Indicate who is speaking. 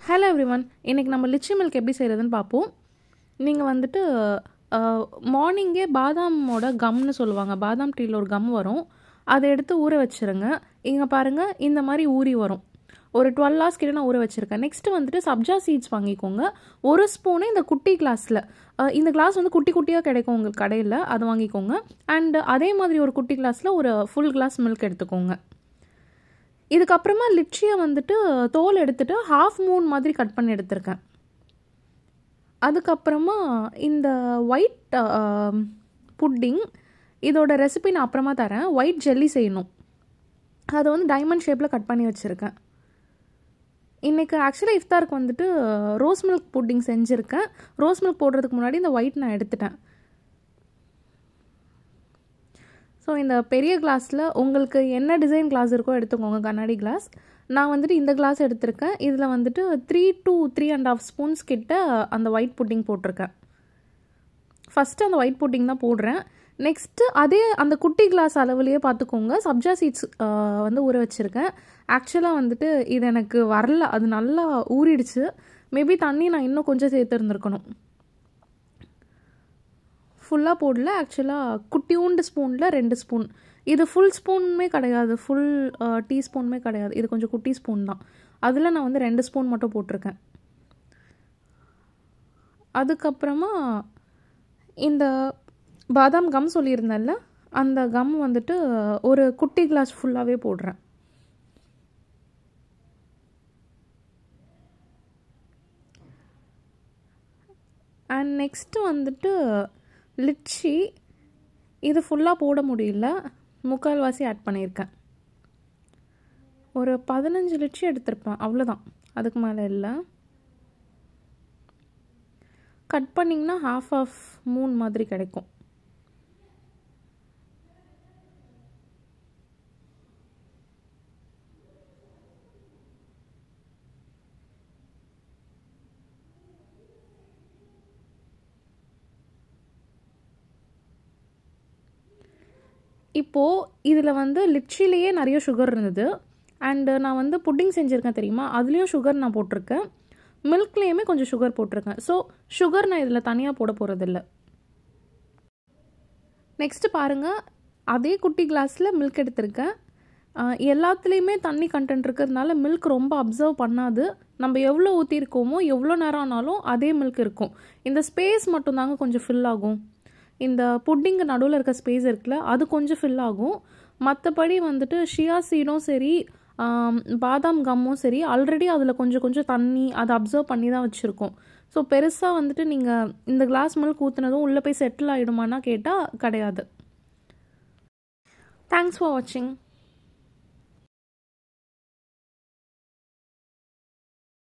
Speaker 1: Hello everyone, இன்றைக்கி நம்ம lychee milk எப்படி செய்கிறதுன்னு பார்ப்போம். நீங்கள் வந்துட்டு மார்னிங்கே பாதாமோட கம்னு சொல்லுவாங்க, பாதாம் டீயில் ஒரு கம் வரும், அதை எடுத்து ஊற வச்சுருங்க. இங்கே பாருங்கள், இந்த மாதிரி ஊறி வரும். ஒரு 12 hours கிட்ட நான் ஊற வச்சுருக்கேன். நெக்ஸ்ட்டு வந்துட்டு சப்ஜா சீட்ஸ் வாங்கிக்கோங்க. ஒரு ஸ்பூனு இந்த குட்டி கிளாஸில், இந்த கிளாஸ் வந்து குட்டி குட்டியாக கிடைக்கும் உங்களுக்கு கடையில், அது வாங்கிக்கோங்க. அண்டு அதே மாதிரி ஒரு குட்டி கிளாஸில் ஒரு ஃபுல் கிளாஸ் மில்க் எடுத்துக்கோங்க. இதுக்கப்புறமா லிச்சியை வந்துட்டு தோல் எடுத்துகிட்டு ஹாஃப் மூன் மாதிரி கட் பண்ணி எடுத்திருக்கேன். அதுக்கப்புறமா இந்த ஒயிட் புட்டிங், இதோட ரெசிபி நான் அப்புறமா தரேன். ஒயிட் ஜெல்லி செய்யணும், அதை வந்து டைமண்ட் ஷேப்பில் கட் பண்ணி வச்சுருக்கேன். இன்றைக்கி ஆக்சுவலாக இஃப்தாருக்கு வந்துட்டு ரோஸ் மில்க் புட்டிங் செஞ்சுருக்கேன். ரோஸ் மில்க் போடுறதுக்கு முன்னாடி இந்த ஒயிட் நான் எடுத்துட்டேன். ஸோ இந்த பெரிய கிளாஸில் உங்களுக்கு என்ன டிசைன் கிளாஸ் இருக்கோ எடுத்துக்கோங்க, கண்ணாடி கிளாஸ். நான் வந்துட்டு இந்த கிளாஸ் எடுத்திருக்கேன். இதில் வந்துட்டு 3 to 3.5 ஸ்பூன்ஸ் கிட்ட அந்த ஒயிட் புட்டிங் போட்டிருக்கேன். ஃபஸ்ட்டு அந்த ஒயிட் புட்டிங் தான் போடுறேன். நெக்ஸ்ட்டு அதே அந்த குட்டி கிளாஸ் அளவுலேயே பார்த்துக்கோங்க, சப்ஜா சீட்ஸ் வந்து ஊற வச்சுருக்கேன். ஆக்சுவலாக வந்துட்டு இது எனக்கு வரல, அது நல்லா ஊறிடுச்சு. மேபி தண்ணி நான் இன்னும் கொஞ்சம் சேர்த்துருந்துருக்கணும். ஃபுல்லாக போடல, ஆக்சுவலாக குட்டியூண்டு ஸ்பூனில் 2 ஸ்பூன். இது ஃபுல் ஸ்பூனுமே கிடையாது, ஃபுல் டீஸ்பூனுமே கிடையாது, இது கொஞ்சம் குட்டி ஸ்பூன் தான். அதில் நான் வந்து 2 ஸ்பூன் மட்டும் போட்டிருக்கேன். அதுக்கப்புறமா இந்த பாதாம் கம் சொல்லியிருந்தேன்ல, அந்த கம் வந்துட்டு ஒரு குட்டி கிளாஸ் ஃபுல்லாகவே போடுறேன். அண்ட் நெக்ஸ்ட்டு வந்துட்டு லிச்சி, இது ஃபுல்லாக போட முடியல, முக்கால்வாசி ஆட் பண்ணியிருக்கேன். ஒரு 15 லிச்சி எடுத்திருப்பேன், அவ்வளோதான், அதுக்கு மேலே இல்லை. கட் பண்ணிங்கன்னா ஹாஃப் மூன் மாதிரி கிடைக்கும். இப்போது இதில் வந்து லிச்சிலேயே நிறைய சுகர் இருந்தது. அண்டு நான் வந்து புட்டிங் செஞ்சுருக்கேன் தெரியுமா, அதுலேயும் சுகர் நான் போட்டிருக்கேன், மில்க்லேயுமே கொஞ்சம் சுகர் போட்டிருக்கேன். ஸோ சுகர் நான் இதில் தனியாக போட போகிறதில்ல. நெக்ஸ்ட்டு பாருங்கள், அதே குட்டி கிளாஸில் மில்க் எடுத்திருக்கேன். எல்லாத்துலேயுமே தண்ணி கண்டென்ட் இருக்கிறதுனால மில்க் ரொம்ப அப்சர்வ் பண்ணாது. நம்ம எவ்வளோ ஊற்றிருக்கோமோ எவ்வளோ நேரம் ஆனாலும் அதே மில்க் இருக்கும். இந்த ஸ்பேஸ் மட்டும்தாங்க கொஞ்சம் ஃபில் ஆகும். இந்த புட்டிங்கு நடுவில் இருக்க ஸ்பேஸ் இருக்குல்ல, அது கொஞ்சம் ஃபில் ஆகும். மற்றபடி வந்துட்டு ஷியா சீடும் சரி, பாதாம் கம்மும் சரி, ஆல்ரெடி அதில் கொஞ்சம் கொஞ்சம் தண்ணி அதை அப்சர்வ் பண்ணி தான் வச்சுருக்கோம். ஸோ பெருசாக வந்துட்டு நீங்கள் இந்த கிளாஸ் மில்க் ஊற்றுனதும் உள்ளே போய் செட்டில் ஆகிடுமான்னா கேட்டால் கிடையாது. தேங்க்ஸ் ஃபார் வாட்சிங்.